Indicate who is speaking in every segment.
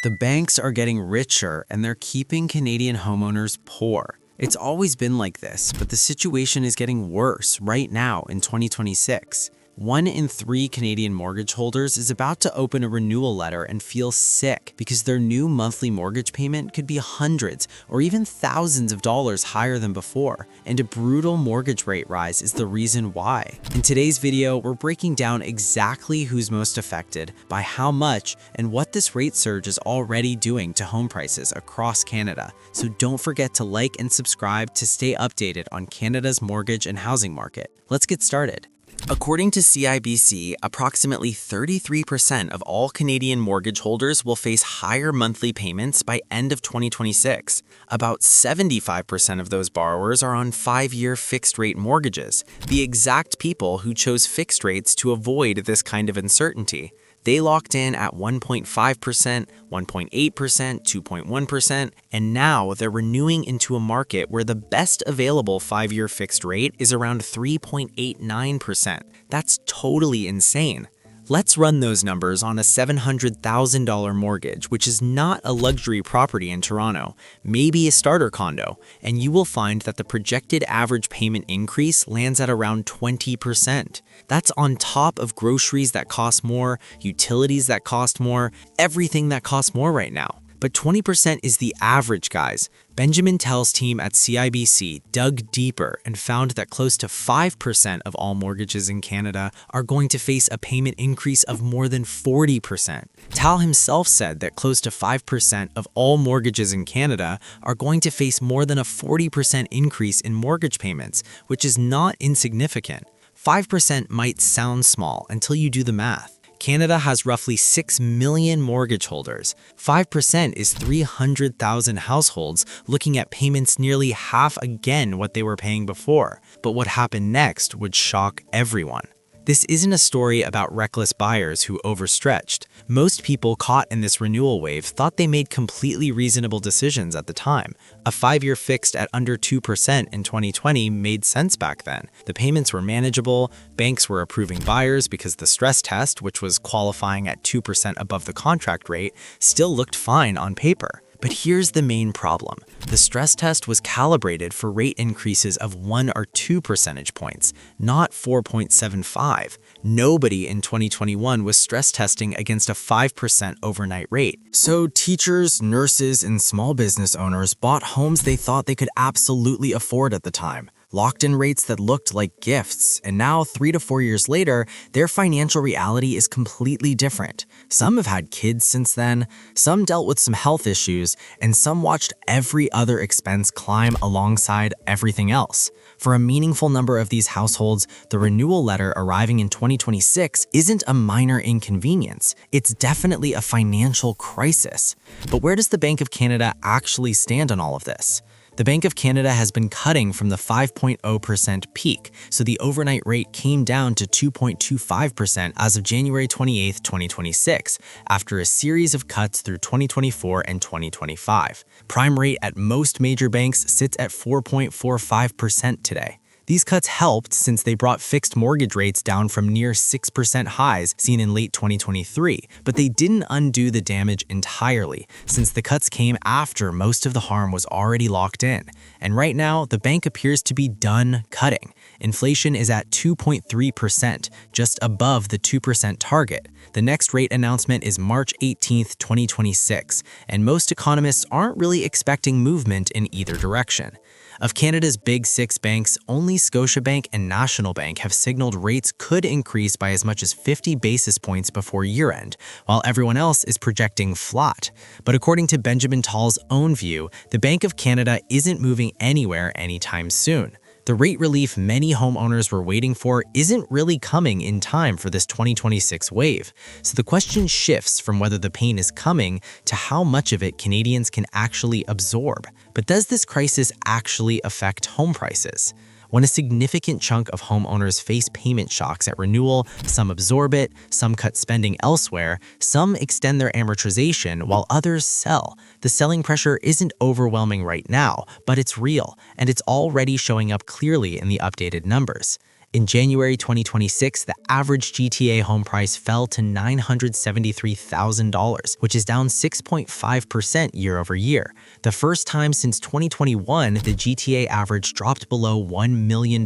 Speaker 1: The banks are getting richer and they're keeping Canadian homeowners poor. It's always been like this, but the situation is getting worse right now in 2026. 1 in 3 Canadian mortgage holders is about to open a renewal letter and feel sick because their new monthly mortgage payment could be hundreds or even thousands of dollars higher than before, and a brutal mortgage rate rise is the reason why. In today's video, we're breaking down exactly who's most affected, by how much, and what this rate surge is already doing to home prices across Canada. So don't forget to like and subscribe to stay updated on Canada's mortgage and housing market. Let's get started. According to CIBC, approximately 33% of all Canadian mortgage holders will face higher monthly payments by end of 2026. About 75% of those borrowers are on 5-year fixed-rate mortgages, the exact people who chose fixed rates to avoid this kind of uncertainty. They locked in at 1.5%, 1.8%, 2.1%, and now they're renewing into a market where the best available 5-year fixed rate is around 3.89%. That's totally insane. Let's run those numbers on a $700,000 mortgage, which is not a luxury property in Toronto, maybe a starter condo, and you will find that the projected average payment increase lands at around 20%. That's on top of groceries that cost more, utilities that cost more, everything that costs more right now. But 20% is the average, guys. Benjamin Tell's team at CIBC dug deeper and found that close to 5% of all mortgages in Canada are going to face a payment increase of more than 40%. Tal himself said that close to 5% of all mortgages in Canada are going to face more than a 40% increase in mortgage payments, which is not insignificant. 5% might sound small until you do the math. Canada has roughly 6 million mortgage holders. 5% is 300,000 households looking at payments nearly half again what they were paying before. But what happened next would shock everyone. This isn't a story about reckless buyers who overstretched. Most people caught in this renewal wave thought they made completely reasonable decisions at the time. A 5-year fixed at under 2% in 2020 made sense back then. The payments were manageable, banks were approving buyers because the stress test, which was qualifying at 2% above the contract rate, still looked fine on paper. But here's the main problem. The stress test was calibrated for rate increases of 1 or 2 percentage points, not 4.75. Nobody in 2021 was stress testing against a 5% overnight rate. So teachers, nurses, and small business owners bought homes they thought they could absolutely afford at the time. Locked in rates that looked like gifts, and now 3 to 4 years later, their financial reality is completely different. Some have had kids since then, some dealt with some health issues, and some watched every other expense climb alongside everything else. For a meaningful number of these households, the renewal letter arriving in 2026 isn't a minor inconvenience. It's definitely a financial crisis. But where does the Bank of Canada actually stand on all of this? The Bank of Canada has been cutting from the 5.0% peak, so the overnight rate came down to 2.25% as of January 28, 2026, after a series of cuts through 2024 and 2025. Prime rate at most major banks sits at 4.45% today. These cuts helped since they brought fixed mortgage rates down from near 6% highs seen in late 2023, but they didn't undo the damage entirely, since the cuts came after most of the harm was already locked in. And right now, the bank appears to be done cutting. Inflation is at 2.3%, just above the 2% target. The next rate announcement is March 18, 2026, and most economists aren't really expecting movement in either direction. Of Canada's big 6 banks, only Scotiabank and National Bank have signaled rates could increase by as much as 50 basis points before year-end, while everyone else is projecting flat. But according to Benjamin Tall's own view, the Bank of Canada isn't moving anywhere anytime soon. The rate relief many homeowners were waiting for isn't really coming in time for this 2026 wave. So the question shifts from whether the pain is coming to how much of it Canadians can actually absorb. But does this crisis actually affect home prices? When a significant chunk of homeowners face payment shocks at renewal, some absorb it, some cut spending elsewhere, some extend their amortization while others sell. The selling pressure isn't overwhelming right now, but it's real, and it's already showing up clearly in the updated numbers. In January 2026, the average GTA home price fell to $973,000, which is down 6.5% year over year. The first time since 2021, the GTA average dropped below $1 million.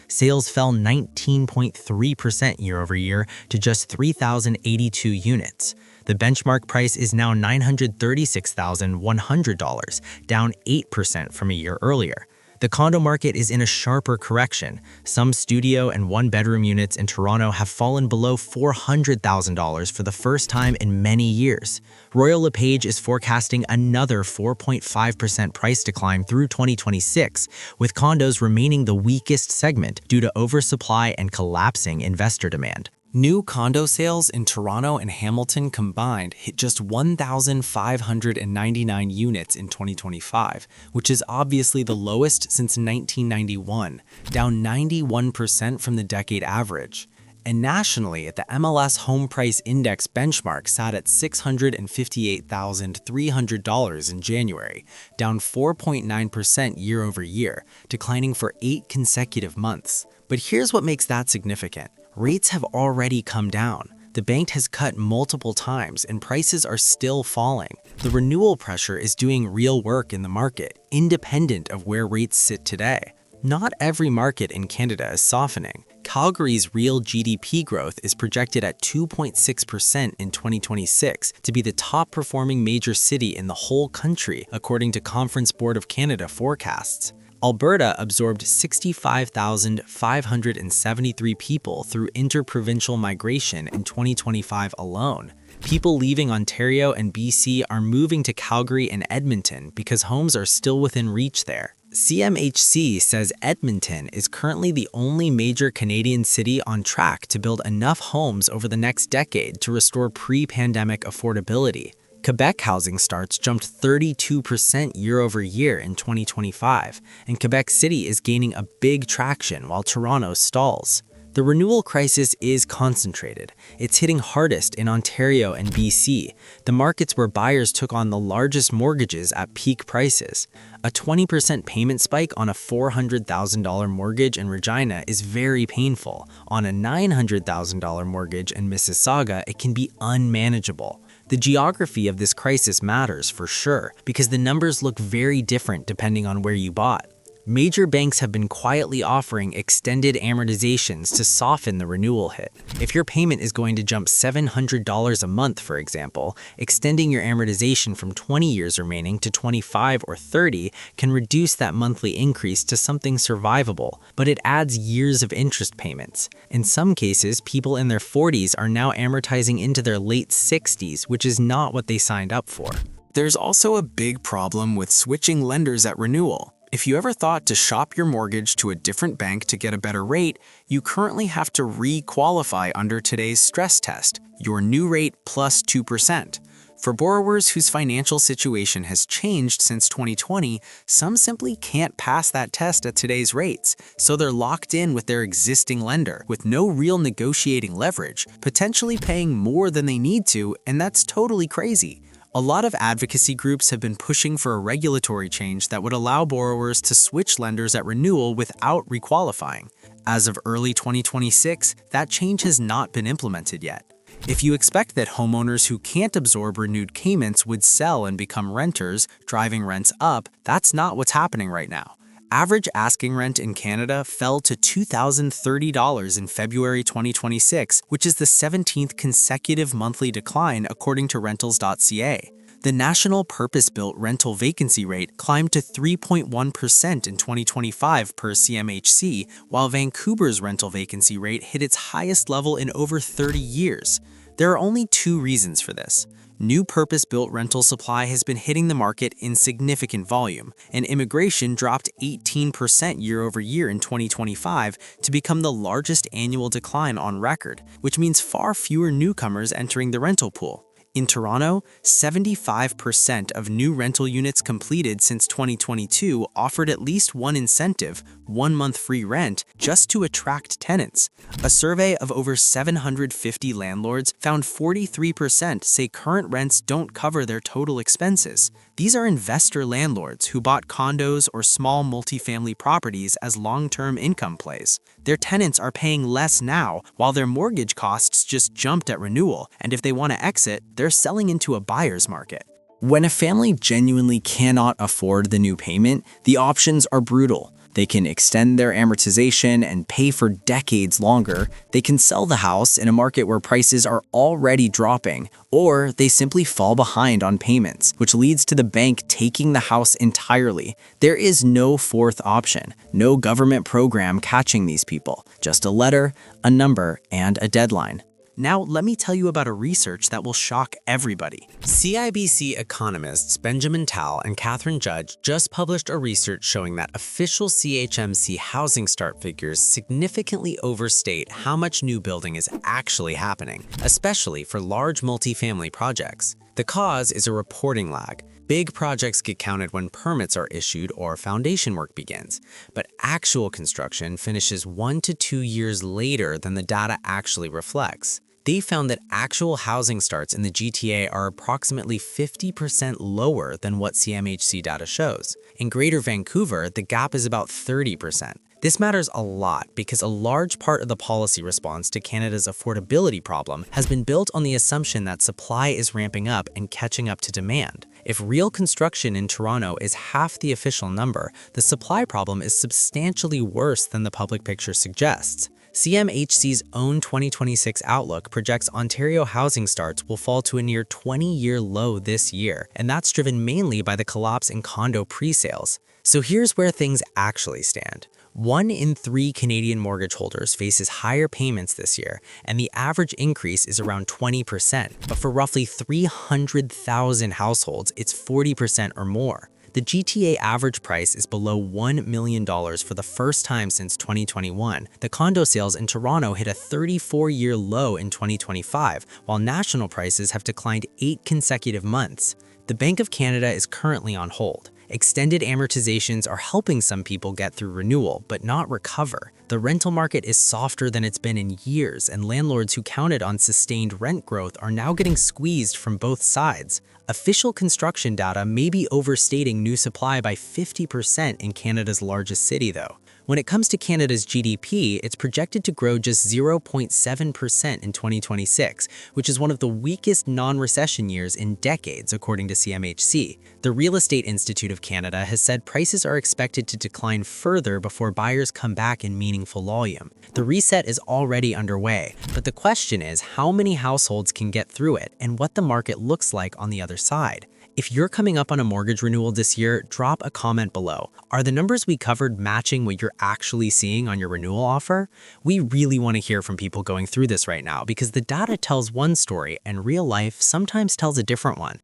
Speaker 1: Sales fell 19.3% year over year to just 3,082 units. The benchmark price is now $936,100, down 8% from a year earlier. The condo market is in a sharper correction. Some studio and one-bedroom units in Toronto have fallen below $400,000 for the first time in many years. Royal LePage is forecasting another 4.5% price decline through 2026, with condos remaining the weakest segment due to oversupply and collapsing investor demand. New condo sales in Toronto and Hamilton combined hit just 1,599 units in 2025, which is obviously the lowest since 1991, down 91% from the decade average. And nationally, the MLS Home Price Index benchmark sat at $658,300 in January, down 4.9% year over year, declining for 8 consecutive months. But here's what makes that significant. Rates have already come down. The bank has cut multiple times and prices are still falling. The renewal pressure is doing real work in the market, independent of where rates sit today. Not every market in Canada is softening. Calgary's real GDP growth is projected at 2.6% in 2026 to be the top-performing major city in the whole country, according to Conference Board of Canada forecasts. Alberta absorbed 65,573 people through interprovincial migration in 2025 alone. People leaving Ontario and BC are moving to Calgary and Edmonton because homes are still within reach there. CMHC says Edmonton is currently the only major Canadian city on track to build enough homes over the next decade to restore pre-pandemic affordability. Quebec housing starts jumped 32% year over year in 2025, and Quebec City is gaining a big traction while Toronto stalls. The renewal crisis is concentrated. It's hitting hardest in Ontario and BC, the markets where buyers took on the largest mortgages at peak prices. A 20% payment spike on a $400,000 mortgage in Regina is very painful. On a $900,000 mortgage in Mississauga, it can be unmanageable. The geography of this crisis matters for sure, because the numbers look very different depending on where you bought. Major banks have been quietly offering extended amortizations to soften the renewal hit. If your payment is going to jump $700 a month, for example, extending your amortization from 20 years remaining to 25 or 30 can reduce that monthly increase to something survivable, but it adds years of interest payments. In some cases, people in their 40s are now amortizing into their late 60s, which is not what they signed up for.
Speaker 2: There's also a big problem with switching lenders at renewal. If you ever thought to shop your mortgage to a different bank to get a better rate, you currently have to re-qualify under today's stress test, your new rate plus 2%. For borrowers whose financial situation has changed since 2020, some simply can't pass that test at today's rates, so they're locked in with their existing lender with no real negotiating leverage, potentially paying more than they need to, and that's totally crazy. A lot of advocacy groups have been pushing for a regulatory change that would allow borrowers to switch lenders at renewal without requalifying. As of early 2026, that change has not been implemented yet. If you expect that homeowners who can't absorb renewed payments would sell and become renters, driving rents up, that's not what's happening right now. Average asking rent in Canada fell to $2,030 in February 2026, which is the 17th consecutive monthly decline according to rentals.ca. The national purpose-built rental vacancy rate climbed to 3.1% in 2025 per CMHC, while Vancouver's rental vacancy rate hit its highest level in over 30 years. There are only two reasons for this. New purpose-built rental supply has been hitting the market in significant volume, and immigration dropped 18% year over year in 2025 to become the largest annual decline on record, which means far fewer newcomers entering the rental pool. In Toronto, 75% of new rental units completed since 2022 offered at least one incentive, 1 month free rent, just to attract tenants. A survey of over 750 landlords found 43% say current rents don't cover their total expenses. These are investor landlords who bought condos or small multifamily properties as long-term income plays. Their tenants are paying less now, while their mortgage costs just jumped at renewal, and if they want to exit, they're selling into a buyer's market. When a family genuinely cannot afford the new payment, the options are brutal. They can extend their amortization and pay for decades longer. They can sell the house in a market where prices are already dropping, or they simply fall behind on payments, which leads to the bank taking the house entirely. There is no fourth option, no government program catching these people, just a letter, a number, and a deadline. Now, let me tell you about a research that will shock everybody.
Speaker 1: CIBC economists Benjamin Tal and Catherine Judge just published a research showing that official CHMC housing start figures significantly overstate how much new building is actually happening, especially for large multifamily projects. The cause is a reporting lag. Big projects get counted when permits are issued or foundation work begins, but actual construction finishes 1 to 2 years later than the data actually reflects. They found that actual housing starts in the GTA are approximately 50% lower than what CMHC data shows. In Greater Vancouver, the gap is about 30%. This matters a lot because a large part of the policy response to Canada's affordability problem has been built on the assumption that supply is ramping up and catching up to demand. If real construction in Toronto is half the official number, the supply problem is substantially worse than the public picture suggests. CMHC's own 2026 outlook projects Ontario housing starts will fall to a near 20-year low this year, and that's driven mainly by the collapse in condo pre-sales. So here's where things actually stand. 1 in 3 Canadian mortgage holders faces higher payments this year, and the average increase is around 20%. But for roughly 300,000 households, it's 40% or more. The GTA average price is below $1 million for the first time since 2021. The condo sales in Toronto hit a 34-year low in 2025, while national prices have declined 8 consecutive months. The Bank of Canada is currently on hold. Extended amortizations are helping some people get through renewal, but not recover. The rental market is softer than it's been in years, and landlords who counted on sustained rent growth are now getting squeezed from both sides. Official construction data may be overstating new supply by 50% in Canada's largest city, though. When it comes to Canada's GDP, it's projected to grow just 0.7% in 2026, which is one of the weakest non-recession years in decades, according to CMHC. The Real Estate Institute of Canada has said prices are expected to decline further before buyers come back in meaningful volume. The reset is already underway, but the question is how many households can get through it and what the market looks like on the other side. If you're coming up on a mortgage renewal this year, drop a comment below. Are the numbers we covered matching what you're actually seeing on your renewal offer? We really want to hear from people going through this right now because the data tells one story and real life sometimes tells a different one.